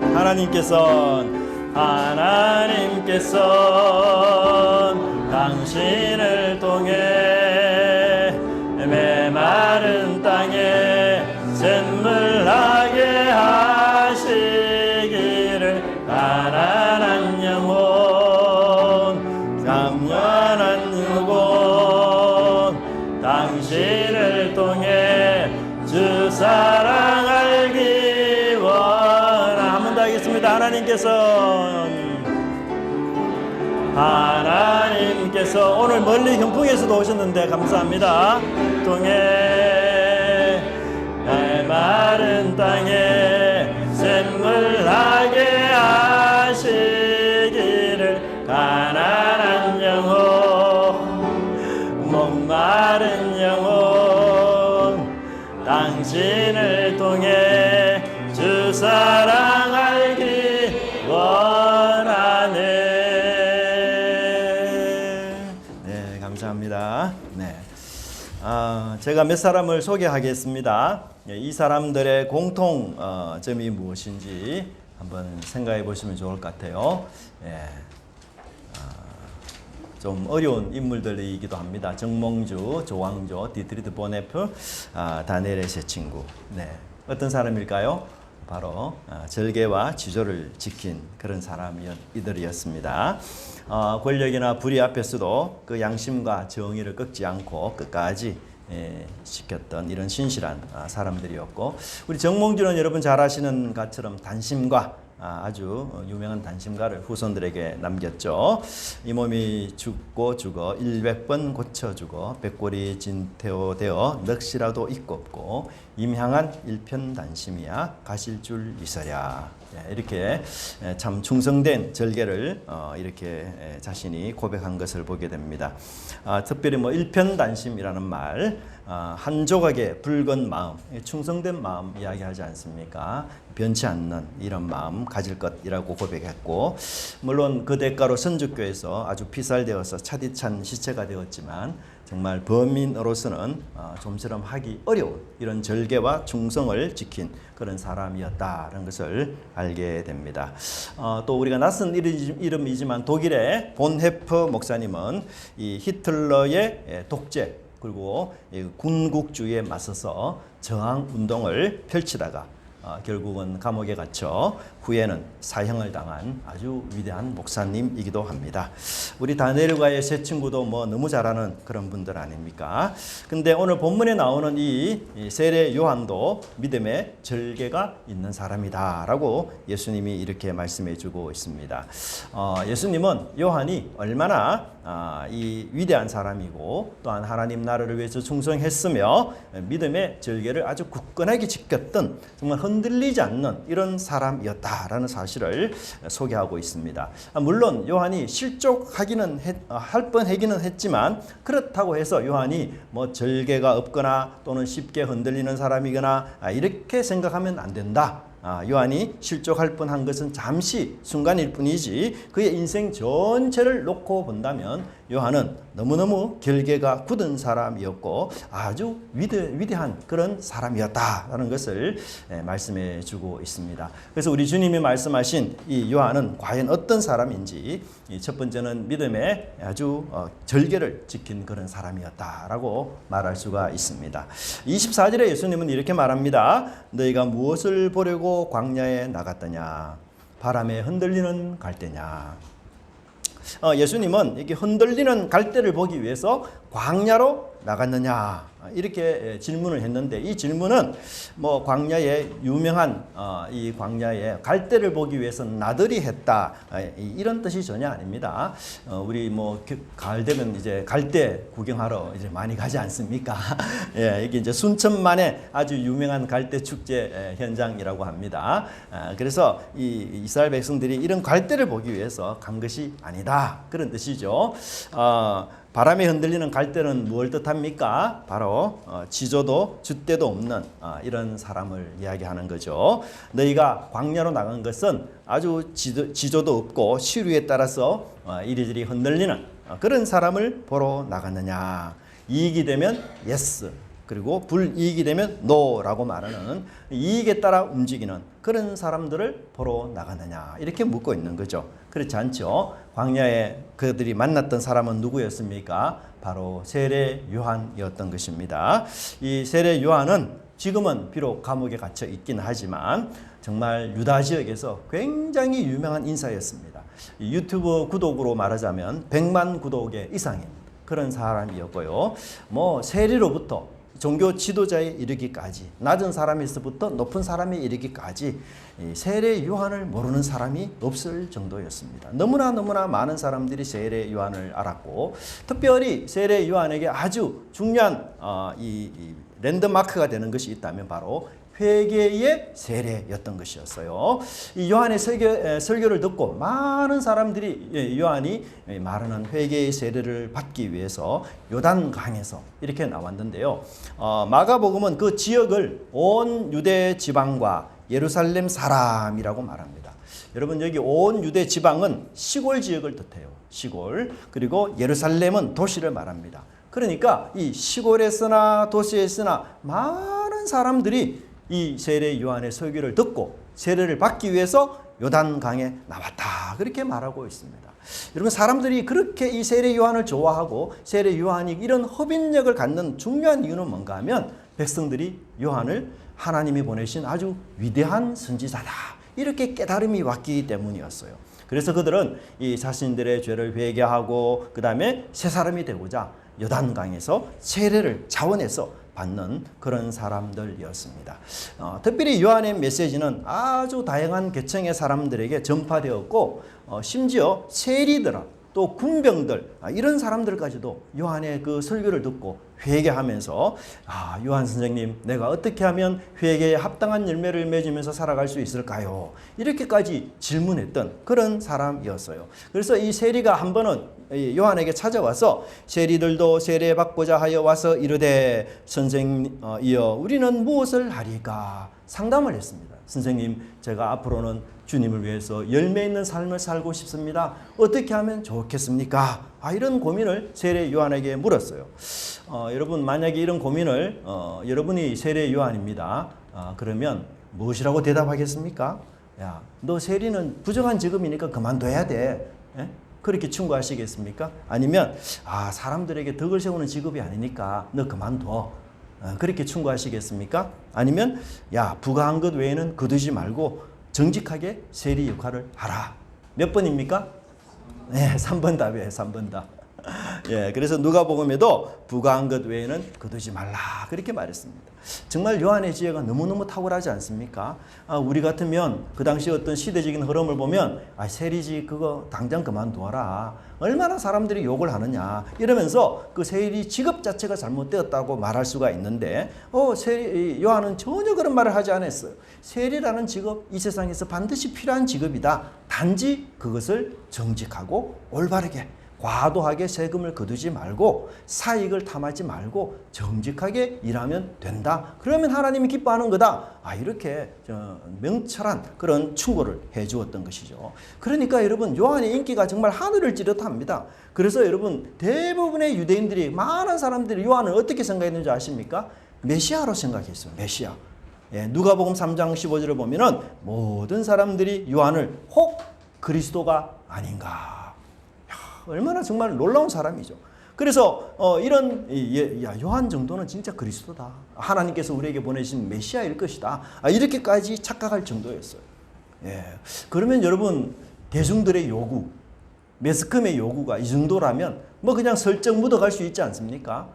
하나님께서 당신을 통해 메마른 땅에 샘물나게 하시기를 가난한 영혼 감련한 영혼 당신을 통해 주 사랑 알기 원하. 한 번 더 하겠습니다. 하나님께서 오늘 멀리 현풍에서도 오셨는데 감사합니다. 통해 메마른 땅에 샘물나게 하시기를 가난한 영혼 목마른 영혼 당신을 통해 주 사랑 알기 원하네. 감사합니다. 네. 제가 몇 사람을 소개하겠습니다. 이 사람들의 공통점이 무엇인지 한번 생각해 보시면 좋을 것 같아요. 좀 어려운 인물들이기도 합니다. 정몽주, 조광조, 디트리트 보네프, 다니엘의 세 친구. 네. 어떤 사람일까요? 바로 절개와 지조를 지킨 그런 이들이었습니다. 권력이나 불의 앞에서도 그 양심과 정의를 꺾지 않고 끝까지 지켰던 이런 신실한 사람들이었고, 우리 정몽주는 여러분 잘 아시는 것처럼 단심과 아주 유명한 단심가를 후손들에게 남겼죠. 이 몸이 죽고 죽어 100번 고쳐 죽어 백골이 진태오되어 넋이라도 있고 없고 임향한 일편단심이야 가실 줄 있어랴. 이렇게 참 충성된 절개를 이렇게 자신이 고백한 것을 보게 됩니다. 특별히 일편단심이라는 말, 한 조각의 붉은 마음, 충성된 마음 이야기하지 않습니까? 변치 않는 이런 마음 가질 것이라고 고백했고, 물론 그 대가로 선주교에서 아주 피살되어서 차디찬 시체가 되었지만 정말 범인으로서는 좀처럼 하기 어려운 이런 절개와 충성을 지킨 그런 사람이었다는 것을 알게 됩니다. 또 우리가 낯선 이름이지만 독일의 본헤프 목사님은 이 히틀러의 독재 그리고 군국주의에 맞서서 저항 운동을 펼치다가 결국은 감옥에 갇혀 후에는 사형을 당한 아주 위대한 목사님이기도 합니다. 우리 다니엘과의 세 친구도 너무 잘하는 그런 분들 아닙니까? 근데 오늘 본문에 나오는 이 세례 요한도 믿음의 절개가 있는 사람이다 라고 예수님이 이렇게 말씀해 주고 있습니다. 예수님은 요한이 얼마나 이 위대한 사람이고 또한 하나님 나라를 위해서 충성했으며 믿음의 절개를 아주 굳건하게 지켰던 정말 흔들리지 않는 이런 사람이었다라는 사실을 소개하고 있습니다. 물론 요한이 실족하기는 할 뻔하기는 했지만 그렇다고 해서 요한이 절개가 없거나 또는 쉽게 흔들리는 사람이거나 이렇게 생각하면 안 된다. 요한이 실족할 뻔한 것은 잠시 순간일 뿐이지 그의 인생 전체를 놓고 본다면 요한은 너무너무 결계가 굳은 사람이었고 아주 위대한 그런 사람이었다라는 것을 말씀해 주고 있습니다. 그래서 우리 주님이 말씀하신 이 요한은 과연 어떤 사람인지 첫 번째는 믿음의 아주 절개를 지킨 그런 사람이었다라고 말할 수가 있습니다. 24절에 예수님은 이렇게 말합니다. 너희가 무엇을 보려고 광야에 나갔더냐? 바람에 흔들리는 갈대냐? 예수님은 이렇게 흔들리는 갈대를 보기 위해서 광야로 나갔느냐 이렇게 질문을 했는데 이 질문은 광야에 유명한 이 광야에 갈대를 보기 위해서 나들이 했다 이런 뜻이 전혀 아닙니다. 우리 가을 되면 이제 갈대 구경하러 이제 많이 가지 않습니까? 예, 이게 이제 순천만의 아주 유명한 갈대 축제 현장이라고 합니다. 그래서 이 이스라엘 백성들이 이런 갈대를 보기 위해서 간 것이 아니다 그런 뜻이죠. 바람에 흔들리는 갈대는 무엇을 뜻합니까? 바로 지조도 줏대도 없는 이런 사람을 이야기하는 거죠. 너희가 광야로 나간 것은 아주 지조도 없고 시류에 따라서 이리저리 흔들리는 그런 사람을 보러 나갔느냐. 이익이 되면 예스, 그리고 불이익이 되면 노라고 말하는 이익에 따라 움직이는 그런 사람들을 보러 나가느냐 이렇게 묻고 있는 거죠. 그렇지 않죠. 광야에 그들이 만났던 사람은 누구였습니까? 바로 세례 요한이었던 것입니다. 이 세례 요한은 지금은 비록 감옥에 갇혀 있긴 하지만 정말 유다 지역에서 굉장히 유명한 인사였습니다. 유튜브 구독으로 말하자면 100만 구독의 이상인 그런 사람이었고요. 뭐 세리로부터 종교 지도자에 이르기까지 낮은 사람에서부터 높은 사람에 이르기까지 세례 요한을 모르는 사람이 없을 정도였습니다. 너무나 많은 사람들이 세례 요한을 알았고 특별히 세례 요한에게 아주 중요한 이 랜드마크가 되는 것이 있다면 바로 회개의 세례였던 것이었어요. 이 요한의 설교를 듣고 많은 사람들이 요한이 말하는 회개의 세례를 받기 위해서 요단강에서 이렇게 나왔는데요. 마가복음은 그 지역을 온 유대 지방과 예루살렘 사람이라고 말합니다. 여러분 여기 온 유대 지방은 시골 지역을 뜻해요. 시골. 그리고 예루살렘은 도시를 말합니다. 그러니까 이 시골에서나 도시에서나 많은 사람들이 이 세례 요한의 설교를 듣고 세례를 받기 위해서 요단강에 나왔다. 그렇게 말하고 있습니다. 여러분 사람들이 그렇게 이 세례 요한을 좋아하고 세례 요한이 이런 흡인력을 갖는 중요한 이유는 뭔가 하면 백성들이 요한을 하나님이 보내신 아주 위대한 선지자다. 이렇게 깨달음이 왔기 때문이었어요. 그래서 그들은 이 자신들의 죄를 회개하고 그 다음에 새 사람이 되고자 요단강에서 세례를 자원해서 받는 그런 사람들이었습니다. 특별히 요한의 메시지는 아주 다양한 계층의 사람들에게 전파되었고 심지어 세리들 또 군병들 이런 사람들까지도 요한의 그 설교를 듣고 회개하면서 요한 선생님 내가 어떻게 하면 회개에 합당한 열매를 맺으면서 살아갈 수 있을까요? 이렇게까지 질문했던 그런 사람이었어요. 그래서 이 세리가 한 번은 요한에게 찾아와서 세리들도 세례받고자 하여 와서 이르되 선생이여 우리는 무엇을 하리까? 상담을 했습니다. 선생님 제가 앞으로는 주님을 위해서 열매 있는 삶을 살고 싶습니다. 어떻게 하면 좋겠습니까? 이런 고민을 세례 요한에게 물었어요. 여러분 만약에 이런 고민을 여러분이 세례 요한입니다. 그러면 무엇이라고 대답하겠습니까? 야, 너 세리는 부정한 직업이니까 그만둬야 돼. 예? 그렇게 충고하시겠습니까? 아니면 사람들에게 덕을 세우는 직업이 아니니까 너 그만둬. 그렇게 충고하시겠습니까? 아니면 야 부가한 것 외에는 거두지 말고 정직하게 세리 역할을 하라. 몇 번입니까? 네, 3번 답이에요. 3번 답. 예, 그래서 누가복음에도 부가한 것 외에는 거두지 말라 그렇게 말했습니다. 정말 요한의 지혜가 너무너무 탁월하지 않습니까? 우리 같으면 그 당시 어떤 시대적인 흐름을 보면 세리지 그거 당장 그만둬라. 얼마나 사람들이 욕을 하느냐 이러면서 그 세리 직업 자체가 잘못되었다고 말할 수가 있는데 요한은 전혀 그런 말을 하지 않았어요. 세리라는 직업 이 세상에서 반드시 필요한 직업이다. 단지 그것을 정직하고 올바르게 과도하게 세금을 거두지 말고 사익을 탐하지 말고 정직하게 일하면 된다. 그러면 하나님이 기뻐하는 거다. 이렇게 명철한 그런 충고를 해주었던 것이죠. 그러니까 여러분 요한의 인기가 정말 하늘을 찌르답니다. 그래서 여러분 대부분의 유대인들이 많은 사람들이 요한을 어떻게 생각했는지 아십니까? 메시아로 생각했어요. 메시아. 예, 누가복음 3장 15절을 보면은 모든 사람들이 요한을 혹 그리스도가 아닌가. 얼마나 정말 놀라운 사람이죠. 그래서 이런 요한 정도는 진짜 그리스도다. 하나님께서 우리에게 보내신 메시아일 것이다. 이렇게까지 착각할 정도였어요. 예. 그러면 여러분 대중들의 요구, 매스컴의 요구가 이 정도라면 뭐 그냥 설정 묻어갈 수 있지 않습니까?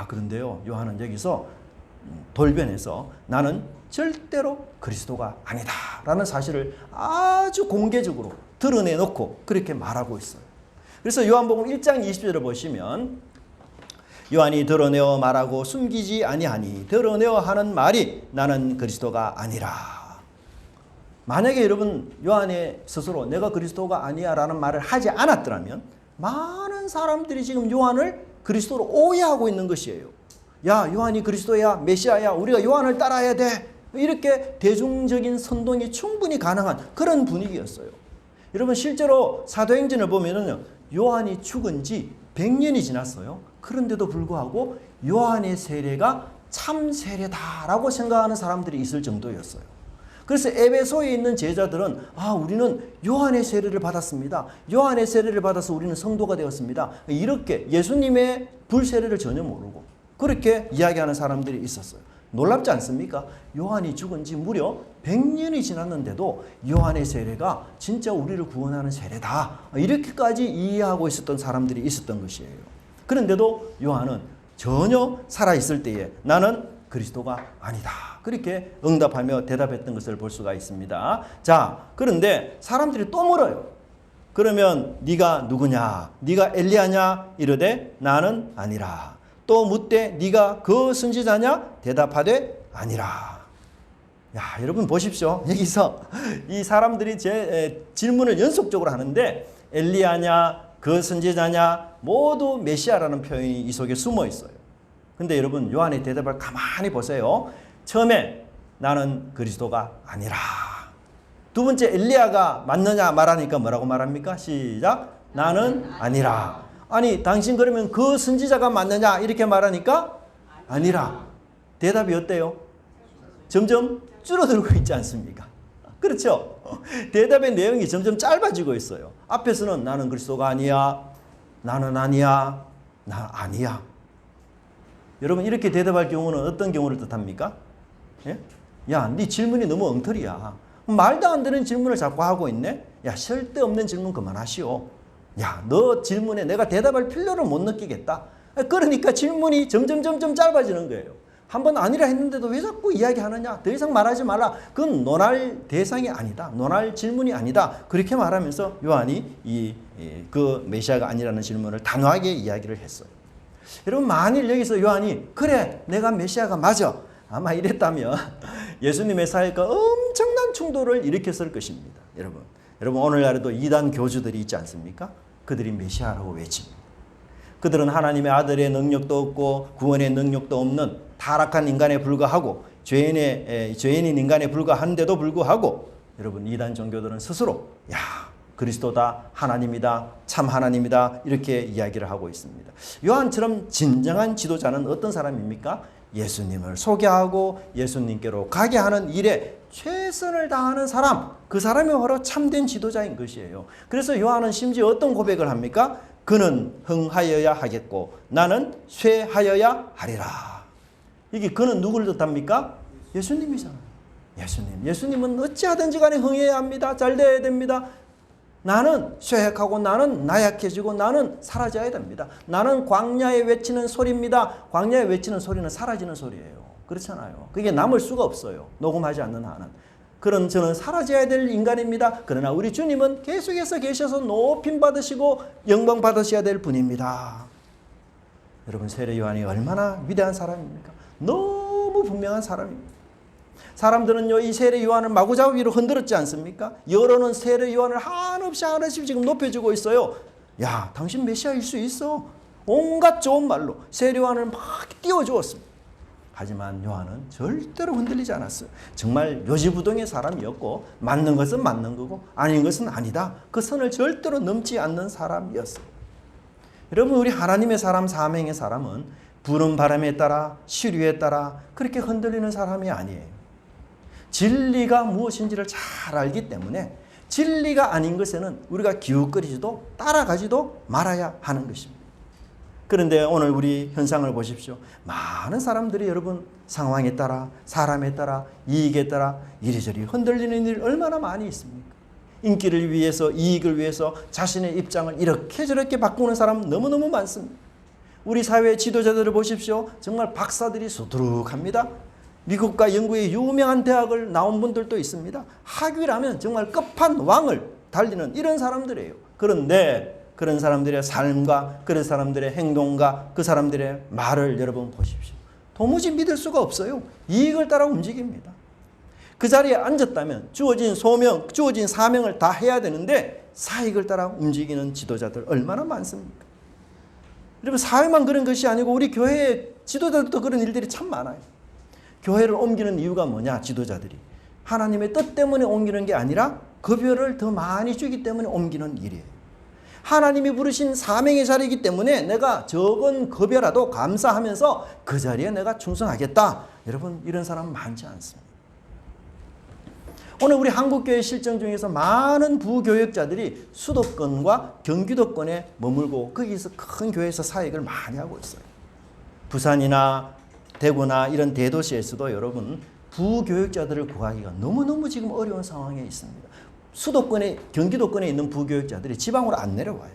그런데요. 요한은 여기서 돌변해서 나는 절대로 그리스도가 아니다. 라는 사실을 아주 공개적으로 드러내놓고 그렇게 말하고 있어요. 그래서 요한복음 1장 20절을 보시면 요한이 드러내어 말하고 숨기지 아니하니 드러내어 하는 말이 나는 그리스도가 아니라. 만약에 여러분 요한의 스스로 내가 그리스도가 아니야 라는 말을 하지 않았더라면 많은 사람들이 지금 요한을 그리스도로 오해하고 있는 것이에요. 야 요한이 그리스도야 메시아야 우리가 요한을 따라야 돼. 이렇게 대중적인 선동이 충분히 가능한 그런 분위기였어요. 여러분 실제로 사도행전을 보면은 요한이 죽은 지 100년이 지났어요. 그런데도 불구하고 요한의 세례가 참 세례다라고 생각하는 사람들이 있을 정도였어요. 그래서 에베소에 있는 제자들은 우리는 요한의 세례를 받았습니다. 요한의 세례를 받아서 우리는 성도가 되었습니다. 이렇게 예수님의 불세례를 전혀 모르고 그렇게 이야기하는 사람들이 있었어요. 놀랍지 않습니까? 요한이 죽은 지 무려 100년이 지났는데도 요한의 세례가 진짜 우리를 구원하는 세례다. 이렇게까지 이해하고 있었던 사람들이 있었던 것이에요. 그런데도 요한은 전혀 살아있을 때에 나는 그리스도가 아니다. 그렇게 응답하며 대답했던 것을 볼 수가 있습니다. 자, 그런데 사람들이 또 물어요. 그러면 네가 누구냐? 네가 엘리야냐? 이르되 나는 아니라. 또 묻되 네가 그 선지자냐? 대답하되 아니라. 야, 여러분 보십시오. 여기서 이 사람들이 제 질문을 연속적으로 하는데 엘리야냐? 그 선지자냐? 모두 메시아라는 표현이 이 속에 숨어 있어요. 근데 여러분 요한의 대답을 가만히 보세요. 처음에 나는 그리스도가 아니라. 두 번째 엘리야가 맞느냐 말하니까 뭐라고 말합니까? 시작. 나는 아니라. 아니 당신 그러면 그 선지자가 맞느냐 이렇게 말하니까 아니라. 대답이 어때요? 점점 줄어들고 있지 않습니까? 그렇죠? 대답의 내용이 점점 짧아지고 있어요. 앞에서는 나는 그리스도가 아니야. 나는 아니야. 나 아니야. 여러분 이렇게 대답할 경우는 어떤 경우를 뜻합니까? 예? 야, 네 질문이 너무 엉터리야. 말도 안 되는 질문을 자꾸 하고 있네. 야, 쓸데없는 질문 그만하시오. 야, 너 질문에 내가 대답할 필요를 못 느끼겠다. 그러니까 질문이 점점 짧아지는 거예요. 한번 아니라 했는데도 왜 자꾸 이야기하느냐. 더 이상 말하지 말라. 그건 논할 대상이 아니다. 논할 질문이 아니다. 그렇게 말하면서 요한이 그 메시아가 아니라는 질문을 단호하게 이야기를 했어요. 여러분 만일 여기서 요한이 그래 내가 메시아가 맞아 아마 이랬다면 예수님의 사역과 엄청난 충돌을 일으켰을 것입니다. 여러분 오늘날에도 이단 교주들이 있지 않습니까? 그들이 메시아라고 외칩니다. 그들은 하나님의 아들의 능력도 없고 구원의 능력도 없는 타락한 인간에 불과하고 죄인인 인간에 불과한데도 불구하고 여러분 이단 종교들은 스스로 그리스도다, 하나님이다, 참 하나님이다 이렇게 이야기를 하고 있습니다. 요한처럼 진정한 지도자는 어떤 사람입니까? 예수님을 소개하고 예수님께로 가게 하는 일에 최선을 다하는 사람, 그 사람이 바로 참된 지도자인 것이에요. 그래서 요한은 심지어 어떤 고백을 합니까? 그는 흥하여야 하겠고 나는 쇠하여야 하리라. 이게 그는 누구를 뜻합니까? 예수님이잖아요. 예수님은 어찌하든지 간에 흥해야 합니다. 잘 돼야 됩니다. 나는 쇠약하고 나는 나약해지고 나는 사라져야 됩니다. 나는 광야에 외치는 소리입니다. 광야에 외치는 소리는 사라지는 소리예요. 그렇잖아요. 그게 남을 수가 없어요. 녹음하지 않는 한은. 그런 저는 사라져야 될 인간입니다. 그러나 우리 주님은 계속해서 계셔서 높임 받으시고 영광 받으셔야 될 분입니다. 여러분 세례 요한이 얼마나 위대한 사람입니까? 너무 분명한 사람입니다. 사람들은요 이 세례 요한을 마구잡이로 흔들었지 않습니까? 여론은 세례 요한을 한없이 지금 높여주고 있어요. 야, 당신 메시아일 수 있어. 온갖 좋은 말로 세례 요한을 막 띄워주었습니다. 하지만 요한은 절대로 흔들리지 않았어요. 정말 묘지부동의 사람이었고 맞는 것은 맞는 거고 아닌 것은 아니다. 그 선을 절대로 넘지 않는 사람이었어요. 여러분 우리 하나님의 사람, 사명의 사람은 부는 바람에 따라 시류에 따라 그렇게 흔들리는 사람이 아니에요. 진리가 무엇인지를 잘 알기 때문에 진리가 아닌 것에는 우리가 기웃거리지도 따라가지도 말아야 하는 것입니다. 그런데 오늘 우리 현상을 보십시오. 많은 사람들이 여러분 상황에 따라 사람에 따라 이익에 따라 이리저리 흔들리는 일 얼마나 많이 있습니까? 인기를 위해서 이익을 위해서 자신의 입장을 이렇게 저렇게 바꾸는 사람 너무너무 많습니다. 우리 사회의 지도자들을 보십시오. 정말 박사들이 수두룩합니다. 미국과 영국의 유명한 대학을 나온 분들도 있습니다. 학위라면 정말 끝판왕을 달리는 이런 사람들이에요. 그런데 그런 사람들의 삶과 그런 사람들의 행동과 그 사람들의 말을 여러분 보십시오. 도무지 믿을 수가 없어요. 이익을 따라 움직입니다. 그 자리에 앉았다면 주어진 소명, 주어진 사명을 다 해야 되는데 사익을 따라 움직이는 지도자들 얼마나 많습니까? 여러분 사회만 그런 것이 아니고 우리 교회의 지도자들도 그런 일들이 참 많아요. 교회를 옮기는 이유가 뭐냐? 지도자들이 하나님의 뜻 때문에 옮기는 게 아니라 급여를 더 많이 주기 때문에 옮기는 일이에요. 하나님이 부르신 사명의 자리이기 때문에 내가 적은 급여라도 감사하면서 그 자리에 내가 충성하겠다. 여러분, 이런 사람 많지 않습니다. 오늘 우리 한국교회 실정 중에서 많은 부교역자들이 수도권과 경기도권에 머물고 거기서 큰 교회에서 사역을 많이 하고 있어요. 부산이나 대구나 이런 대도시에서도 여러분 부교역자들을 구하기가 너무너무 지금 어려운 상황에 있습니다. 수도권에, 경기도권에 있는 부교역자들이 지방으로 안 내려와요.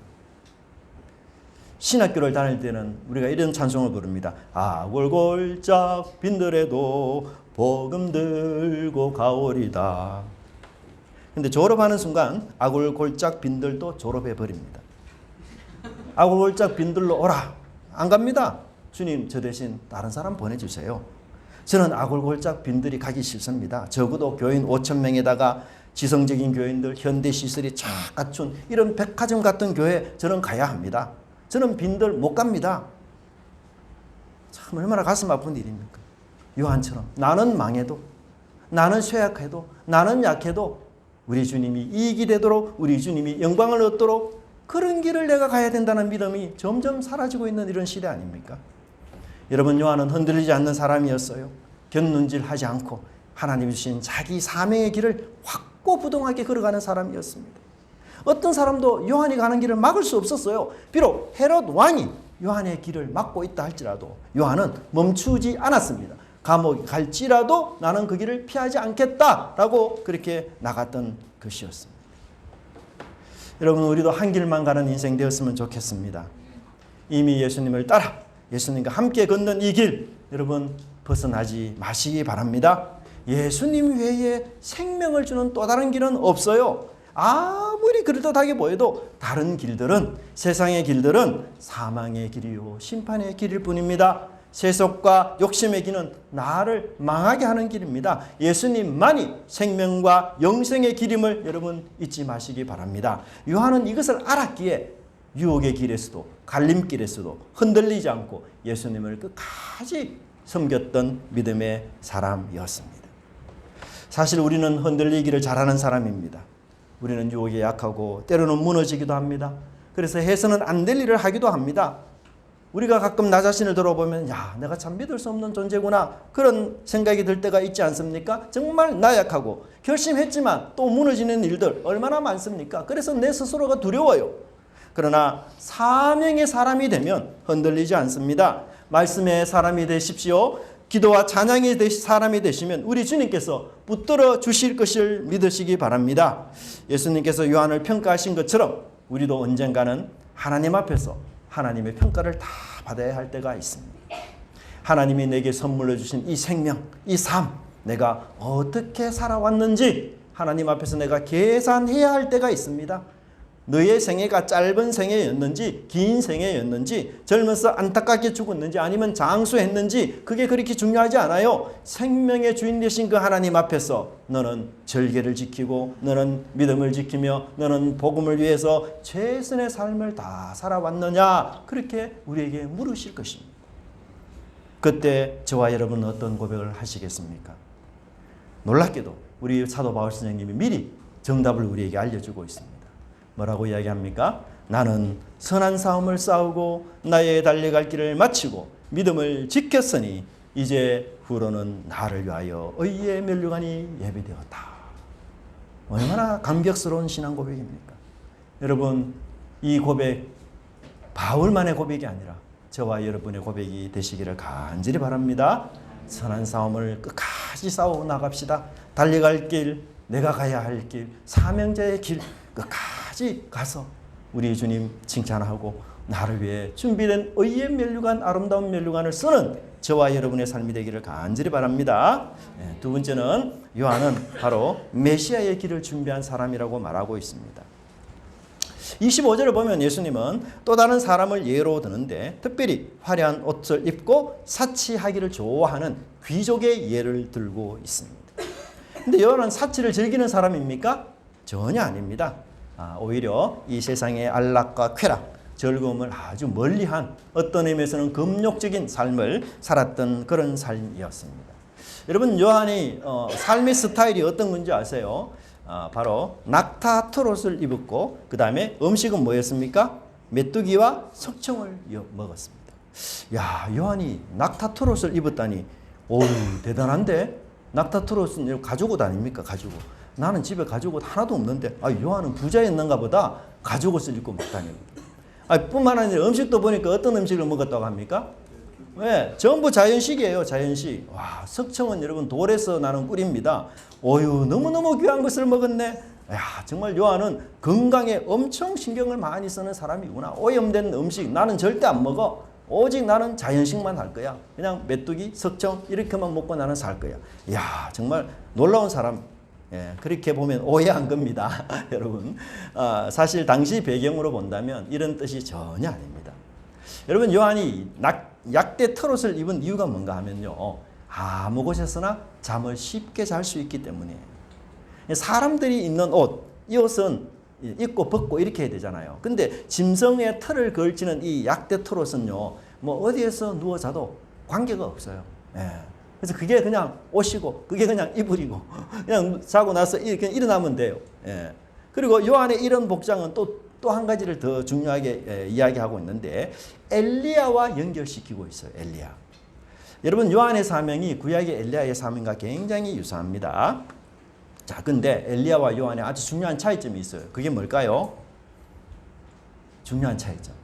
신학교를 다닐 때는 우리가 이런 찬송을 부릅니다. 아골골짝 빈들에도 복음 들고 가오리다. 근데 졸업하는 순간 아골골짝 빈들도 졸업해 버립니다. 아골골짝 빈들로 오라. 안 갑니다. 주님, 저 대신 다른 사람 보내주세요. 저는 아골골짝 빈들이 가기 싫습니다. 적어도 교인 5,000명에다가 지성적인 교인들, 현대시설이 쫙 갖춘 이런 백화점 같은 교회 저는 가야 합니다. 저는 빈들 못 갑니다. 참 얼마나 가슴 아픈 일입니까? 요한처럼 나는 망해도, 나는 쇠약해도, 나는 약해도 우리 주님이 이익이 되도록, 우리 주님이 영광을 얻도록 그런 길을 내가 가야 된다는 믿음이 점점 사라지고 있는 이런 시대 아닙니까? 여러분, 요한은 흔들리지 않는 사람이었어요. 곁눈질하지 않고 하나님이 주신 자기 사명의 길을 확고부동하게 걸어가는 사람이었습니다. 어떤 사람도 요한이 가는 길을 막을 수 없었어요. 비록 헤롯 왕이 요한의 길을 막고 있다 할지라도 요한은 멈추지 않았습니다. 감옥에 갈지라도 나는 그 길을 피하지 않겠다라고 그렇게 나갔던 것이었습니다. 여러분, 우리도 한 길만 가는 인생 되었으면 좋겠습니다. 이미 예수님을 따라 예수님과 함께 걷는 이 길, 여러분 벗어나지 마시기 바랍니다. 예수님 외에 생명을 주는 또 다른 길은 없어요. 아무리 그럴듯하게 보여도 다른 길들은, 세상의 길들은 사망의 길이요 심판의 길일 뿐입니다. 세속과 욕심의 길은 나를 망하게 하는 길입니다. 예수님만이 생명과 영생의 길임을 여러분 잊지 마시기 바랍니다. 요한은 이것을 알았기에 유혹의 길에서도 갈림길에서도 흔들리지 않고 예수님을 끝까지 섬겼던 믿음의 사람이었습니다. 사실 우리는 흔들리기를 잘하는 사람입니다. 우리는 유혹에 약하고 때로는 무너지기도 합니다. 그래서 해서는 안 될 일을 하기도 합니다. 우리가 가끔 나 자신을 돌아보면 야, 내가 참 믿을 수 없는 존재구나 그런 생각이 들 때가 있지 않습니까? 정말 나약하고 결심했지만 또 무너지는 일들 얼마나 많습니까? 그래서 내 스스로가 두려워요. 그러나 사명의 사람이 되면 흔들리지 않습니다. 말씀의 사람이 되십시오. 기도와 찬양의 사람이 되시면 우리 주님께서 붙들어 주실 것을 믿으시기 바랍니다. 예수님께서 요한을 평가하신 것처럼 우리도 언젠가는 하나님 앞에서 하나님의 평가를 다 받아야 할 때가 있습니다. 하나님이 내게 선물로 주신 이 생명, 이 삶, 내가 어떻게 살아왔는지 하나님 앞에서 내가 계산해야 할 때가 있습니다. 너의 생애가 짧은 생애였는지 긴 생애였는지 젊어서 안타깝게 죽었는지 아니면 장수했는지 그게 그렇게 중요하지 않아요. 생명의 주인 되신 그 하나님 앞에서 너는 절개를 지키고 너는 믿음을 지키며 너는 복음을 위해서 최선의 삶을 다 살아왔느냐 그렇게 우리에게 물으실 것입니다. 그때 저와 여러분은 어떤 고백을 하시겠습니까? 놀랍게도 우리 사도 바울 선생님이 미리 정답을 우리에게 알려주고 있습니다. 뭐라고 이야기합니까? 나는 선한 싸움을 싸우고 나의 달려갈 길을 마치고 믿음을 지켰으니 이제 후로는 나를 위하여 의의 면류관이 예비되었다. 얼마나 감격스러운 신앙 고백입니까? 여러분, 이 고백 바울만의 고백이 아니라 저와 여러분의 고백이 되시기를 간절히 바랍니다. 선한 싸움을 끝까지 싸우고 나갑시다. 달려갈 길, 내가 가야 할 길, 사명자의 길 끝까지 가서 우리 주님 칭찬하고 나를 위해 준비된 의의 면류관, 아름다운 면류관을 쓰는 저와 여러분의 삶이 되기를 간절히 바랍니다. 두 번째는 요한은 바로 메시아의 길을 준비한 사람이라고 말하고 있습니다. 25절을 보면 예수님은 또 다른 사람을 예로 드는데 특별히 화려한 옷을 입고 사치하기를 좋아하는 귀족의 예를 들고 있습니다. 근데 요한은 사치를 즐기는 사람입니까? 전혀 아닙니다. 오히려 이 세상의 안락과 쾌락, 즐거움을 아주 멀리한 어떤 의미에서는 금욕적인 삶을 살았던 그런 삶이었습니다. 여러분, 요한이 삶의 스타일이 어떤 건지 아세요? 바로 낙타 트롯을 입었고 그 다음에 음식은 뭐였습니까? 메뚜기와 석청을 먹었습니다. 야, 요한이 낙타 트롯을 입었다니, 오, 대단한데? 낙타 트롯은 가죽옷 아닙니까? 가죽옷. 나는 집에 가죽옷 하나도 없는데, 요한은 부자였는가 보다 가죽옷을 입고 막 다닙니다. 뿐만 아니라 음식도 보니까 어떤 음식을 먹었다고 합니까? 네, 전부 자연식이에요. 자연식. 와, 석청은 여러분 돌에서 나는 꿀입니다. 어유, 너무너무 귀한 것을 먹었네. 야, 정말 요한은 건강에 엄청 신경을 많이 쓰는 사람이구나. 오염된 음식 나는 절대 안 먹어. 오직 나는 자연식만 할 거야. 그냥 메뚜기, 석청 이렇게만 먹고 나는 살 거야. 야, 정말 놀라운 사람. 예, 그렇게 보면 오해한 겁니다. 여러분, 사실 당시 배경으로 본다면 이런 뜻이 전혀 아닙니다. 여러분, 요한이 약대 트롯을 입은 이유가 뭔가 하면요, 아무 곳에서나 잠을 쉽게 잘 수 있기 때문이에요. 사람들이 입는 옷, 이 옷은 입고 벗고 이렇게 해야 되잖아요. 근데 짐승의 털을 걸치는 이 약대 트롯은요, 뭐 어디에서 누워 자도 관계가 없어요. 예. 그래서 그게 그냥 옷이고, 그게 그냥 이불이고, 그냥 자고 나서 이렇게 일어나면 돼요. 예. 그리고 요한의 이런 복장은 또 한 가지를 더 중요하게 이야기하고 있는데, 엘리야와 연결시키고 있어요. 엘리야. 여러분, 요한의 사명이 구약의 엘리야의 사명과 굉장히 유사합니다. 자, 근데 엘리야와 요한의 아주 중요한 차이점이 있어요. 그게 뭘까요? 중요한 차이점.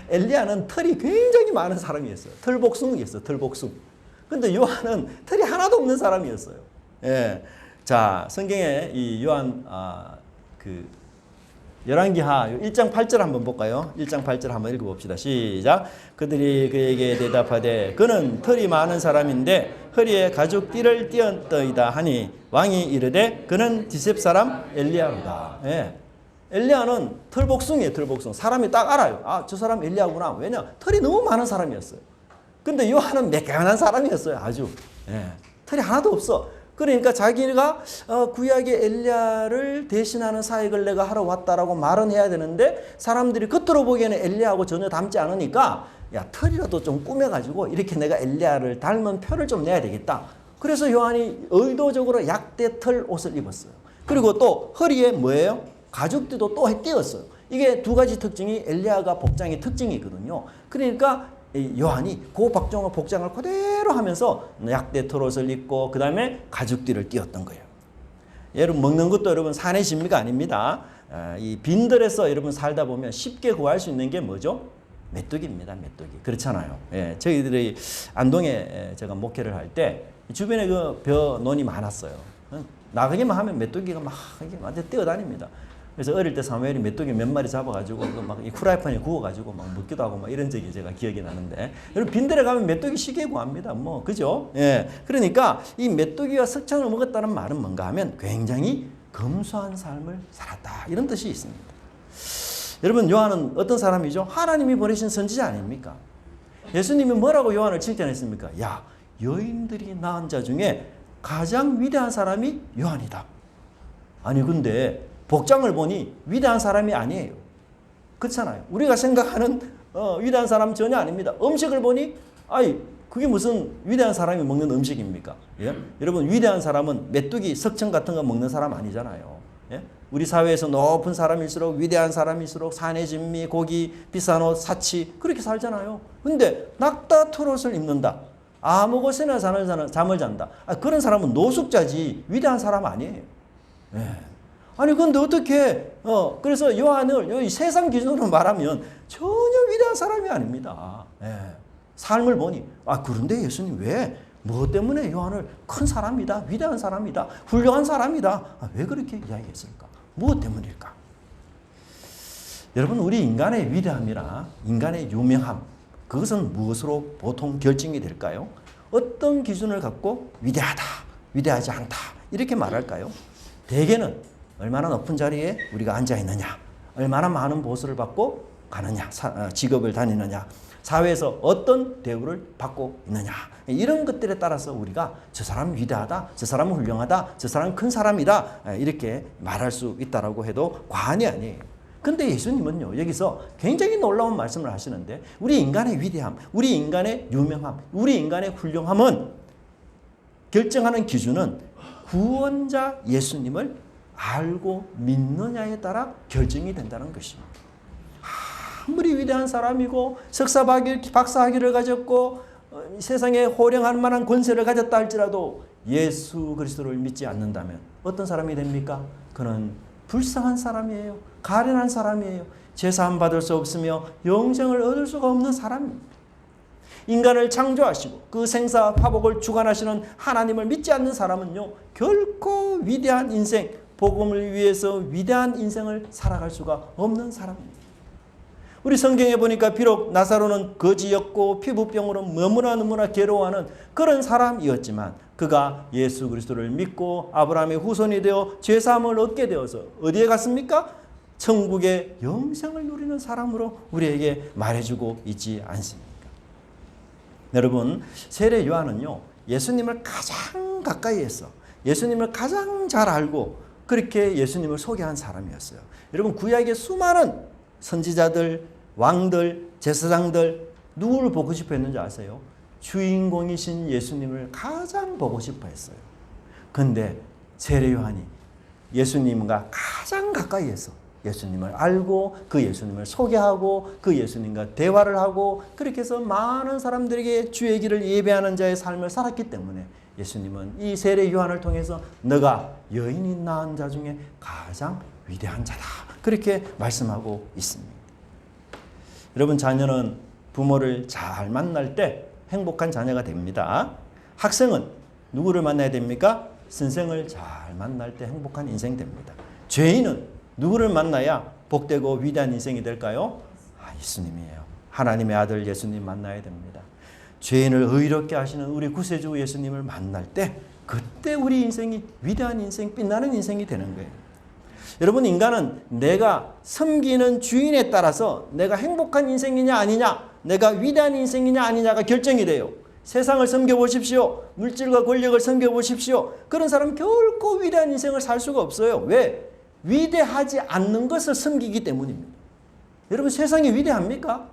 엘리야는 털이 굉장히 많은 사람이었어요. 털복숭이었어요. 털복숭. 근데 요한은 털이 하나도 없는 사람이었어요. 예. 자, 성경에 이 요한 열왕기하 1장 8절 한번 볼까요? 1장 8절 한번 읽어봅시다. 시작. 그들이 그에게 대답하되 그는 털이 많은 사람인데 허리에 가죽띠를 띄었더이다 하니 왕이 이르되 그는 디셉 사람 엘리야로다. 예. 엘리야는 털복숭이에요. 털복숭. 사람이 딱 알아요. 저 사람 엘리야구나. 왜냐? 털이 너무 많은 사람이었어요. 근데 요한은 매끈한 사람이었어요. 아주. 예. 털이 하나도 없어. 그러니까 자기가 구약의 엘리야를 대신하는 사역을 내가 하러 왔다라고 말은 해야 되는데 사람들이 겉으로 보기에는 엘리야하고 전혀 닮지 않으니까 야, 털이라도 좀 꾸며가지고 이렇게 내가 엘리야를 닮은 표를 좀 내야 되겠다. 그래서 요한이 의도적으로 약대 털 옷을 입었어요. 그리고 또 허리에 뭐예요? 가죽띠도 또 띄었어요. 이게 두 가지 특징이 엘리야가 복장의 특징이거든요. 그러니까 요한이 그 복장을 그대로 하면서 약대 털옷을 입고 그 다음에 가죽띠를 띄었던 거예요. 여러분, 먹는 것도 여러분 산의 진미가 아닙니다. 이 빈들에서 여러분 살다 보면 쉽게 구할 수 있는 게 뭐죠? 메뚜기입니다. 메뚜기. 그렇잖아요. 예, 저희들이 안동에 제가 목회를 할 때 주변에 그 벼논이 많았어요. 나가기만 하면 메뚜기가 막 완전 뛰어다닙니다. 그래서 어릴 때 사무엘이 메뚜기 몇 마리 잡아가지고 막 이 후라이팬에 구워가지고 막 먹기도 하고 막 이런 적이 제가 기억이 나는데, 여러분 빈들에 가면 메뚜기 쉽게 구합니다. 뭐 그죠? 예. 그러니까 이 메뚜기와 석청을 먹었다는 말은 뭔가 하면 굉장히 검소한 삶을 살았다 이런 뜻이 있습니다. 여러분, 요한은 어떤 사람이죠? 하나님이 보내신 선지자 아닙니까? 예수님이 뭐라고 요한을 칭찬했습니까? 야, 여인들이 낳은 자 중에 가장 위대한 사람이 요한이다. 아니 근데 복장을 보니 위대한 사람이 아니에요. 그렇잖아요. 우리가 생각하는 위대한 사람 전혀 아닙니다. 음식을 보니 그게 무슨 위대한 사람이 먹는 음식입니까? 예? 여러분, 위대한 사람은 메뚜기, 석청 같은 거 먹는 사람 아니잖아요. 예? 우리 사회에서 높은 사람일수록 위대한 사람일수록 산의 진미, 고기, 비싼 옷, 사치 그렇게 살잖아요. 근데 낙타 트롯을 입는다. 아무 곳에나 잠을 잔다. 그런 사람은 노숙자지 위대한 사람 아니에요. 예. 아니 근데 어떻게 그래서 요한을 이 세상 기준으로 말하면 전혀 위대한 사람이 아닙니다. 예. 삶을 보니 그런데 예수님 왜 뭐 때문에 요한을 큰 사람이다, 위대한 사람이다, 훌륭한 사람이다 왜 그렇게 이야기했을까? 무엇 때문일까? 여러분, 우리 인간의 위대함이나 인간의 유명함, 그것은 무엇으로 보통 결정이 될까요? 어떤 기준을 갖고 위대하다, 위대하지 않다 이렇게 말할까요? 대개는 얼마나 높은 자리에 우리가 앉아 있느냐, 얼마나 많은 보수를 받고 가느냐, 직업을 다니느냐, 사회에서 어떤 대우를 받고 있느냐, 이런 것들에 따라서 우리가 저 사람은 위대하다, 저 사람은 훌륭하다, 저 사람은 큰 사람이다 이렇게 말할 수 있다라고 해도 과언이 아니에요. 근데 예수님은요, 여기서 굉장히 놀라운 말씀을 하시는데, 우리 인간의 위대함, 우리 인간의 유명함, 우리 인간의 훌륭함은 결정하는 기준은 구원자 예수님을 알고 믿느냐에 따라 결정이 된다는 것입니다. 아무리 위대한 사람이고 박사학위를 가졌고 세상에 호령할 만한 권세를 가졌다 할지라도 예수 그리스도를 믿지 않는다면 어떤 사람이 됩니까? 그는 불쌍한 사람이에요. 가련한 사람이에요. 제사함 받을 수 없으며 영생을 얻을 수가 없는 사람입니다. 인간을 창조하시고 그 생사 화복을 주관하시는 하나님을 믿지 않는 사람은요, 결코 위대한 인생, 복음을 위해서 위대한 인생을 살아갈 수가 없는 사람입니다. 우리 성경에 보니까 비록 나사로는 거지였고 피부병으로 너무나 괴로워하는 그런 사람이었지만 그가 예수 그리스도를 믿고 아브라함의 후손이 되어 죄사함을 얻게 되어서 어디에 갔습니까? 천국의 영생을 누리는 사람으로 우리에게 말해주고 있지 않습니까? 여러분, 세례 요한은요, 예수님을 가장 가까이 했어. 예수님을 가장 잘 알고 그렇게 예수님을 소개한 사람이었어요. 여러분, 구약의 수많은 선지자들, 왕들, 제사장들 누구를 보고 싶어 했는지 아세요? 주인공이신 예수님을 가장 보고 싶어 했어요. 근데 세례 요한이 예수님과 가장 가까이 했어. 예수님을 알고 그 예수님을 소개하고 그 예수님과 대화를 하고 그렇게 해서 많은 사람들에게 주의 길을 예배하는 자의 삶을 살았기 때문에 예수님은 이 세례 요한을 통해서 너가 여인이 낳은 자 중에 가장 위대한 자다. 그렇게 말씀하고 있습니다. 여러분, 자녀는 부모를 잘 만날 때 행복한 자녀가 됩니다. 학생은 누구를 만나야 됩니까? 선생을 잘 만날 때 행복한 인생 됩니다. 죄인은 누구를 만나야 복되고 위대한 인생이 될까요? 예수님이에요. 하나님의 아들 예수님 만나야 됩니다. 죄인을 의롭게 하시는 우리 구세주 예수님을 만날 때 그때 우리 인생이 위대한 인생, 빛나는 인생이 되는 거예요. 여러분, 인간은 내가 섬기는 주인에 따라서 내가 행복한 인생이냐 아니냐, 내가 위대한 인생이냐 아니냐가 결정이 돼요. 세상을 섬겨보십시오. 물질과 권력을 섬겨보십시오. 그런 사람은 결코 위대한 인생을 살 수가 없어요. 왜? 위대하지 않는 것을 섬기기 때문입니다. 여러분, 세상이 위대합니까?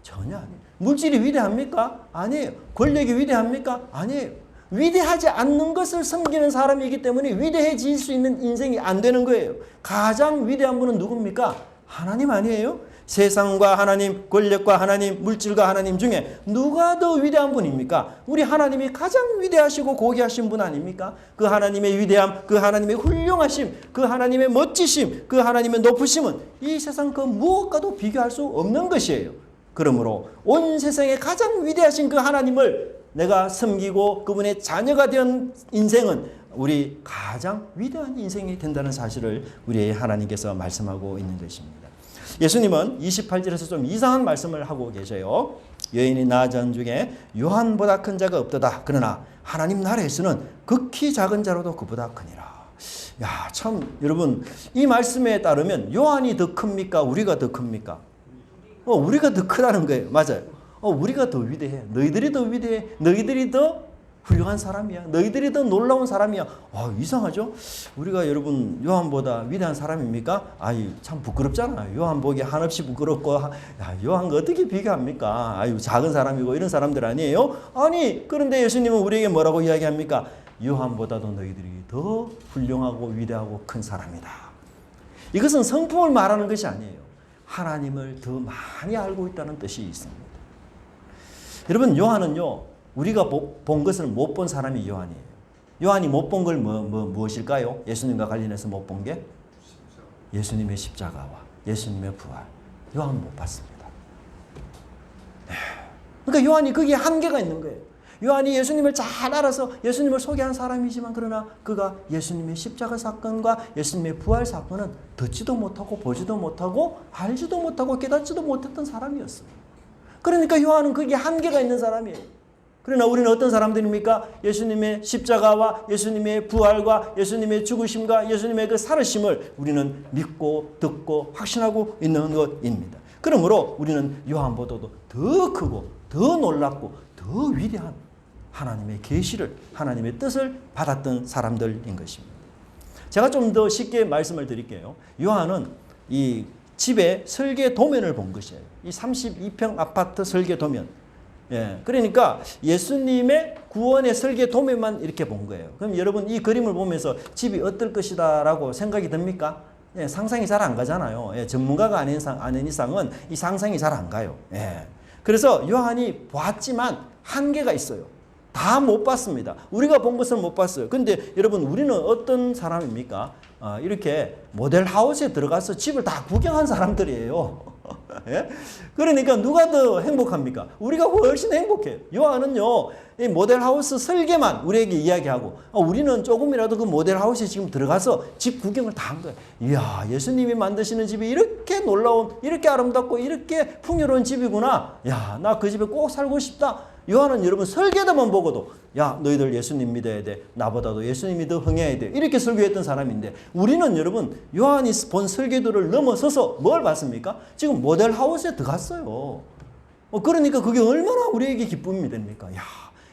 전혀 아니에요. 물질이 위대합니까? 아니에요. 권력이 위대합니까? 아니에요. 위대하지 않는 것을 섬기는 사람이기 때문에 위대해질 수 있는 인생이 안 되는 거예요. 가장 위대한 분은 누굽니까? 하나님 아니에요? 세상과 하나님, 권력과 하나님, 물질과 하나님 중에 누가 더 위대한 분입니까? 우리 하나님이 가장 위대하시고 고귀하신 분 아닙니까? 그 하나님의 위대함, 그 하나님의 훌륭하심, 그 하나님의 멋지심, 그 하나님의 높으심은 이 세상 그 무엇과도 비교할 수 없는 것이에요. 그러므로 온 세상에 가장 위대하신 그 하나님을 내가 섬기고 그분의 자녀가 된 인생은 우리 가장 위대한 인생이 된다는 사실을 우리 하나님께서 말씀하고 있는 것입니다. 예수님은 28절에서 좀 이상한 말씀을 하고 계셔요. 여인이 낳은 자 중에 요한보다 큰 자가 없도다. 그러나 하나님 나라에서는 극히 작은 자로도 그보다 크니라. 야, 참 여러분, 이 말씀에 따르면 요한이 더 큽니까? 우리가 더 큽니까? 우리가 더 크다는 거예요. 맞아요. 우리가 더 위대해. 너희들이 더 위대해. 너희들이 더 훌륭한 사람이야. 너희들이 더 놀라운 사람이야. 이상하죠? 우리가 여러분 요한보다 위대한 사람입니까? 참 부끄럽잖아. 요한 보기 한없이 부끄럽고, 요한과 어떻게 비교합니까? 작은 사람이고 이런 사람들 아니에요? 아니, 그런데 예수님은 우리에게 뭐라고 이야기합니까? 요한보다도 너희들이 더 훌륭하고 위대하고 큰 사람이다. 이것은 성품을 말하는 것이 아니에요. 하나님을 더 많이 알고 있다는 뜻이 있습니다. 여러분, 요한은요, 우리가 본 것을 못 본 사람이 요한이에요. 요한이 못 본 걸 무엇일까요? 예수님과 관련해서 못 본 게? 예수님의 십자가와 예수님의 부활. 요한은 못 봤습니다. 그러니까 요한이 거기에 한계가 있는 거예요. 요한이 예수님을 잘 알아서 예수님을 소개한 사람이지만 그러나 그가 예수님의 십자가 사건과 예수님의 부활 사건은 듣지도 못하고 보지도 못하고 알지도 못하고 깨닫지도 못했던 사람이었어요. 그러니까 요한은 거기에 한계가 있는 사람이에요. 그러나 우리는 어떤 사람들입니까? 예수님의 십자가와 예수님의 부활과 예수님의 죽으심과 예수님의 그 살으심을 우리는 믿고 듣고 확신하고 있는 것입니다. 그러므로 우리는 요한보다도 더 크고 더 놀랍고 더 위대한 하나님의 계시를, 하나님의 뜻을 받았던 사람들인 것입니다. 제가 좀 더 쉽게 말씀을 드릴게요. 요한은 이 집에 설계 도면을 본 것이에요. 이 32평 아파트 설계 도면. 예, 그러니까 예수님의 구원의 설계 도면만 이렇게 본 거예요. 그럼 여러분 이 그림을 보면서 집이 어떨 것이다라고 생각이 듭니까? 예, 상상이 잘 안 가잖아요. 예, 전문가가 아닌 이상은 이 상상이 잘 안 가요. 예. 그래서 요한이 봤지만 한계가 있어요. 다 못 봤습니다. 우리가 본 것은 못 봤어요. 근데 여러분 우리는 어떤 사람입니까? 이렇게 모델 하우스에 들어가서 집을 다 구경한 사람들이에요. 예? 그러니까 누가 더 행복합니까? 우리가 훨씬 행복해요. 요한은요, 이 모델 하우스 설계만 우리에게 이야기하고, 우리는 조금이라도 그 모델 하우스에 지금 들어가서 집 구경을 다 한 거예요. 이야, 예수님이 만드시는 집이 이렇게 놀라운, 이렇게 아름답고, 이렇게 풍요로운 집이구나. 야, 나 그 집에 꼭 살고 싶다. 요한은 여러분 설계도만 보고도 야 너희들 예수님 믿어야 돼. 나보다도 예수님이 더 흥해야 돼. 이렇게 설교했던 사람인데 우리는 여러분 요한이 본 설계도를 넘어서서 뭘 봤습니까? 지금 모델 하우스에 들어갔어요. 그러니까 그게 얼마나 우리에게 기쁨이 됩니까? 야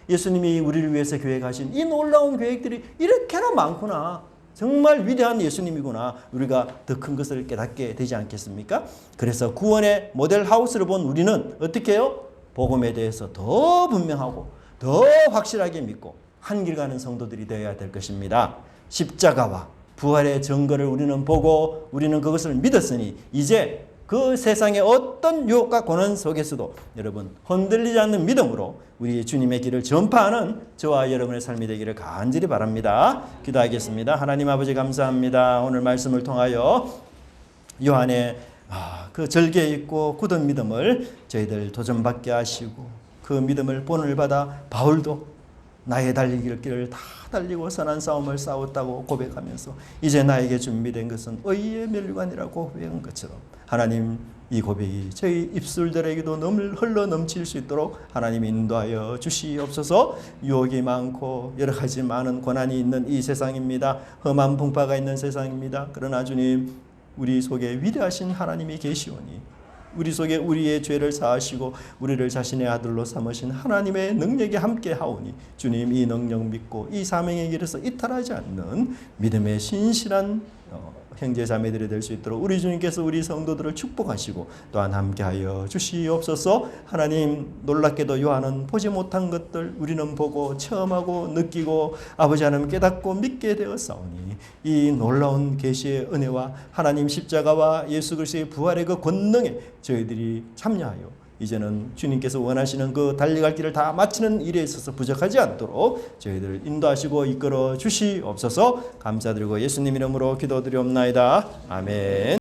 예수님이 우리를 위해서 계획하신 이 놀라운 계획들이 이렇게나 많구나. 정말 위대한 예수님이구나. 우리가 더 큰 것을 깨닫게 되지 않겠습니까? 그래서 구원의 모델 하우스를 본 우리는 어떻게 해요? 복음에 대해서 더 분명하고 더 확실하게 믿고 한 길 가는 성도들이 되어야 될 것입니다. 십자가와 부활의 증거를 우리는 보고 우리는 그것을 믿었으니 이제 그 세상의 어떤 유혹과 고난 속에서도 여러분 흔들리지 않는 믿음으로 우리 주님의 길을 전파하는 저와 여러분의 삶이 되기를 간절히 바랍니다. 기도하겠습니다. 하나님 아버지 감사합니다. 오늘 말씀을 통하여 요한의 그 절개 있고 굳은 믿음을 저희들 도전받게 하시고 그 믿음을 본을 받아 바울도 나의 달리길 길을 다 달리고 선한 싸움을 싸웠다고 고백하면서 이제 나에게 준비된 것은 의의 멸류관이라고 고백한 것처럼 하나님 이 고백이 저희 입술들에게도 흘러 넘칠 수 있도록 하나님 인도하여 주시옵소서. 유혹이 많고 여러 가지 많은 고난이 있는 이 세상입니다. 험한 풍파가 있는 세상입니다. 그러나 주님 우리 속에 위대하신 하나님이 계시오니 우리 속에 우리의 죄를 사하시고 우리를 자신의 아들로 삼으신 하나님의 능력이 함께 하오니 주님 이 능력 믿고 이 사명의 길에서 이탈하지 않는 믿음의 신실한 형제 자매들이 될 수 있도록 우리 주님께서 우리 성도들을 축복하시고 또한 함께하여 주시옵소서. 하나님 놀랍게도 요한은 보지 못한 것들 우리는 보고 체험하고 느끼고 아버지 하나님 깨닫고 믿게 되었사오니 이 놀라운 계시의 은혜와 하나님 십자가와 예수 그리스도의 부활의 그 권능에 저희들이 참여하여 이제는 주님께서 원하시는 그 달려갈 길을 다 마치는 일에 있어서 부족하지 않도록 저희들 인도하시고 이끌어 주시옵소서. 감사드리고 예수님 이름으로 기도드리옵나이다. 아멘.